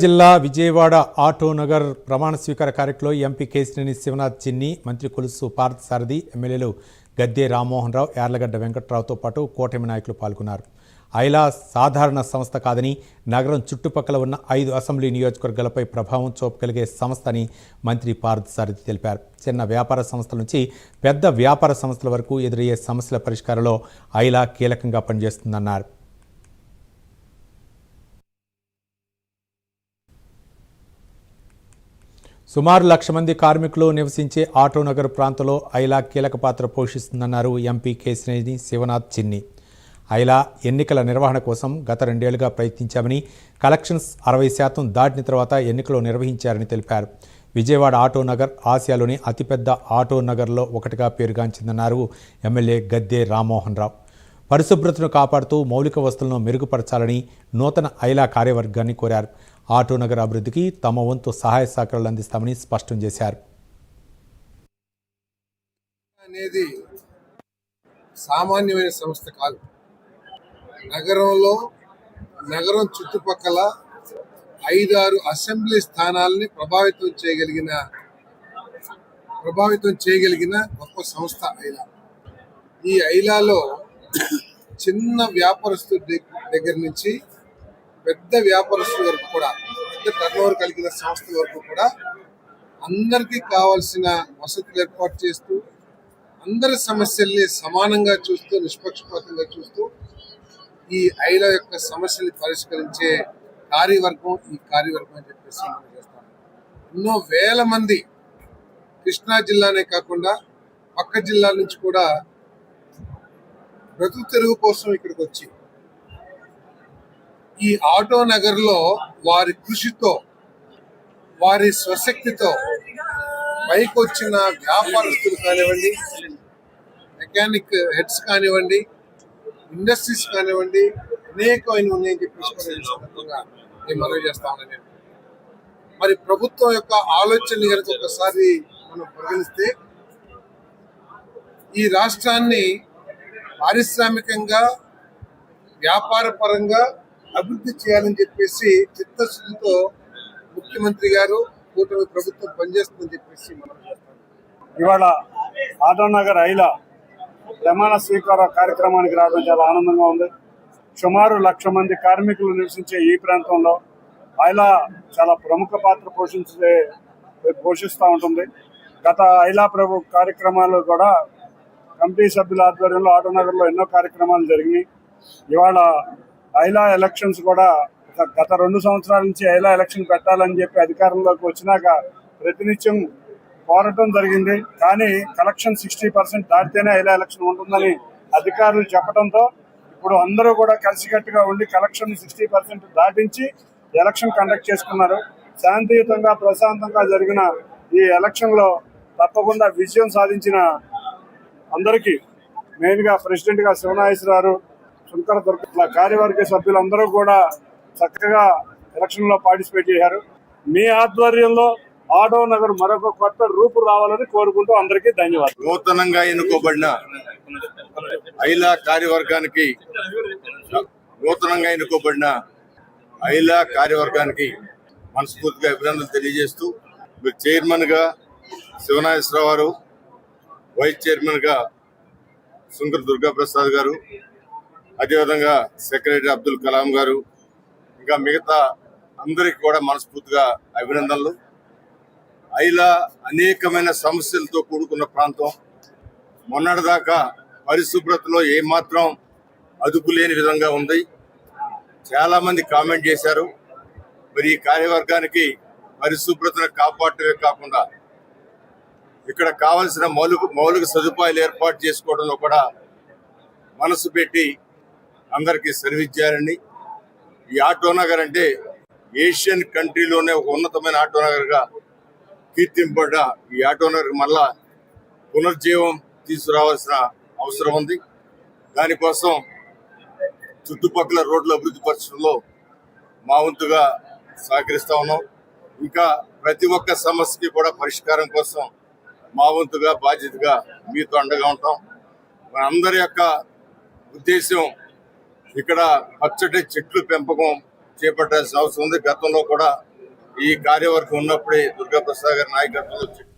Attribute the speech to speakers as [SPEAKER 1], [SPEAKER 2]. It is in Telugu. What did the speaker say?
[SPEAKER 1] జిల్లా విజయవాడ ఆటో నగర్ ప్రమాణ స్వీకార కార్యక్రమంలో ఎంపీ కేశినేని శివనాథ్ చిన్ని, మంత్రి కొలుసు పార్థసారథి, ఎమ్మెల్యేలు గద్దె రామ్మోహన్ రావు, యార్లగడ్డ వెంకట్రావుతో పాటు కూటమి నాయకులు పాల్గొన్నారు. ఐలా సాధారణ సంస్థ కాదని, నగరం చుట్టుపక్కల ఉన్న 5 అసెంబ్లీ నియోజకవర్గాలపై ప్రభావం చూపగలిగే సంస్థ అని మంత్రి పార్థసారథి తెలిపారు. చిన్న వ్యాపార సంస్థల నుంచి పెద్ద వ్యాపార సంస్థల వరకు ఎదురయ్యే సమస్యల పరిష్కారంలో ఐలా కీలకంగా పనిచేస్తుందన్నారు. సుమారు 1,00,000 మంది కార్మికులు నివసించే ఆటో నగర్ ప్రాంతంలో ఐలా కీలక పాత్ర పోషిస్తుందన్నారు ఎంపీ కేశినేని శివనాథ్ చిన్ని. ఐలా ఎన్నికల నిర్వహణ కోసం గత 2 ఏళ్లుగా ప్రయత్నించామని, కలెక్షన్స్ 60% దాటిన తర్వాత ఎన్నికలు నిర్వహించారని తెలిపారు. విజయవాడ ఆటో నగర్ ఆసియాలోని అతిపెద్ద ఆటో నగర్లో ఒకటిగా పేరుగాంచిందన్నారు ఎమ్మెల్యే గద్దె రామ్మోహన్ రావు. పరిశుభ్రతను కాపాడుతూ మౌలిక వస్తువులను మెరుగుపరచాలని నూతన ఐలా కార్యవర్గాన్ని కోరారు. ఆటో నగర్ అభివృద్ధికి తమ వంతు సహాయ సహకారాలు అందిస్తామని స్పష్టం చేశారు.
[SPEAKER 2] అనేది సామాన్యమైన సంస్థ కాదు. నగరం చుట్టుపక్కల 5-6 అసెంబ్లీ స్థానాలని ప్రభావితం చేయగలిగిన గొప్ప సంస్థ ఐలా. ఈ ఐలాలో చిన్న వ్యాపారస్తుల దగ్గర నుంచి పెద్ద వ్యాపారస్తుల వరకు కూడా, పెద్ద టర్నోవర్ కలిగిన సంస్థల వరకు కూడా అందరికీ కావాల్సిన వసతులు ఏర్పాటు చేస్తూ, అందరి సమస్యల్ని సమానంగా చూస్తూ, నిష్పక్షపాతంగా చూస్తూ ఈ ఐలా యొక్క సమస్యల్ని పరిష్కరించే కార్యవర్గం ఈ కార్యవర్గం అని చెప్పేసి మనం చేస్తాం. ఎన్నో వేల మంది కృష్ణా జిల్లానే కాకుండా పక్క జిల్లాల నుంచి కూడా బ్రతుకు తెరువు కోసం ఇక్కడికి వచ్చి ఈ ఆటో నగర్లో వారి కృషితో, వారి స్వశక్తితో పైకి వచ్చిన వ్యాపారస్తులు కానివ్వండి, మెకానిక్ హెడ్స్ కానివ్వండి, ఇండస్ట్రీస్ కానివ్వండి, అనేకమైన ఉన్నాయని చెప్పేసి నేను మనవి చేస్తా ఉన్నాను. మరి ప్రభుత్వం యొక్క ఆలోచన కనుక ఒకసారి మనం పరిగణిస్తే ఈ రాష్ట్రాన్ని పారిశ్రామికంగా, వ్యాపార పరంగా అభివృద్ధి చేయాలని చెప్పేసి చిత్తశుద్ధితో ముఖ్యమంత్రి గారు, కూటమి ప్రభుత్వం పనిచేస్తుందని చెప్పేసి మనం చేస్తాం.
[SPEAKER 3] ఇవాళ ఆటో నగర్ ఐలా ప్రమాణ స్వీకార కార్యక్రమానికి రావడం చాలా ఆనందంగా ఉంది. సుమారు 1,00,000 మంది కార్మికులు నివసించే ఈ ప్రాంతంలో ఐలా చాలా ప్రముఖ పాత్ర పోషిస్తూ ఉంటుంది. గత ఐలా ప్రభు కార్యక్రమాలు కూడా కమిటీ సభ్యుల ఆధ్వర్యంలో ఆటో నగర్లో ఎన్నో కార్యక్రమాలు జరిగినాయి. ఇవాళ ఐలా ఎలక్షన్స్ కూడా గత 2 సంవత్సరాల నుంచి ఐలా ఎలక్షన్ పెట్టాలని చెప్పి అధికారంలోకి వచ్చినాక ప్రతినిత్యం పోరాటం జరిగింది. కానీ కలెక్షన్ 60% దాటితేనే ఐలా ఎలక్షన్ ఉంటుందని అధికారులు చెప్పడంతో ఇప్పుడు అందరూ కూడా కలిసికట్టుగా ఉండి కలెక్షన్ 60% దాటించి ఎలక్షన్ కండక్ట్ చేసుకున్నారు. శాంతియుతంగా, ప్రశాంతంగా జరిగిన ఈ ఎలక్షన్లో తప్పకుండా విజయం సాధించిన అందరికీ, మెయిన్గా ప్రెసిడెంట్గా శివనాథ్, శంకర దుర్గ కార్యవర్గ సభ్యులందరూ కూడా చక్కగా ఎలక్షన్లో పార్టిసిపేట్ చేశారు. మీ ఆధ్వర్యంలో ఆటో నగర్ మరొక కొత్త రూపు రావాలని కోరుకుంటూ అందరికీ ధన్యవాదాలు.
[SPEAKER 4] నూతనంగా ఎన్నుకోబడిన ఐలా కార్యవర్గానికి, మనస్ఫూర్తిగా అభినందనలు తెలియజేస్తూ, మీరు చైర్మన్ గా శివనాథేశ్వరరావు గారు, వైస్ చైర్మన్ గా శంకర దుర్గాప్రసాద్ గారు, అదేవిధంగా సెక్రటరీ అబ్దుల్ కలాం గారు, ఇంకా మిగతా అందరికి కూడా మనస్ఫూర్తిగా అభినందనలు. ఐలా అనేకమైన సమస్యలతో కూడుకున్న ప్రాంతం. మొన్నటిదాకా పరిశుభ్రతలో ఏమాత్రం అదుపు లేని విధంగా ఉంది. చాలా మంది కామెంట్ చేశారు. మరి ఈ కార్యవర్గానికి పరిశుభ్రతను కాపాడటమే కాకుండా ఇక్కడ కావలసిన మౌలిక సదుపాయాలు ఏర్పాటు చేసుకోవడంలో కూడా మనసు పెట్టి అందరికీ సర్వీస్ చేయాలని. ఈ ఆటో నగర్ అంటే ఏషియన్ కంట్రీలోనే ఒక ఉన్నతమైన ఆటో నగర్గా కీర్తింపడ్డ ఈ ఆటో నగర్ మళ్ళా పునర్జీవం తీసుకురావాల్సిన అవసరం ఉంది. దానికోసం చుట్టుపక్కల రోడ్లు అభివృద్ధి పరచడంలో మా వంతుగా సహకరిస్తా ఉన్నాం. ఇంకా ప్రతి ఒక్క సమస్యకి కూడా పరిష్కారం కోసం మా వంతుగా, బాధ్యతగా మీతో అండగా ఉంటాం. మనందరి యొక్క ఉద్దేశం ఇక్కడ పచ్చటి చెట్లు పెంపకం చేపట్టాల్సిన అవసరం ఉంది. గతంలో కూడా ఈ కార్యవర్గం ఉన్నప్పుడే దుర్గాప్రసాద్ గారి నాయకత్వంలో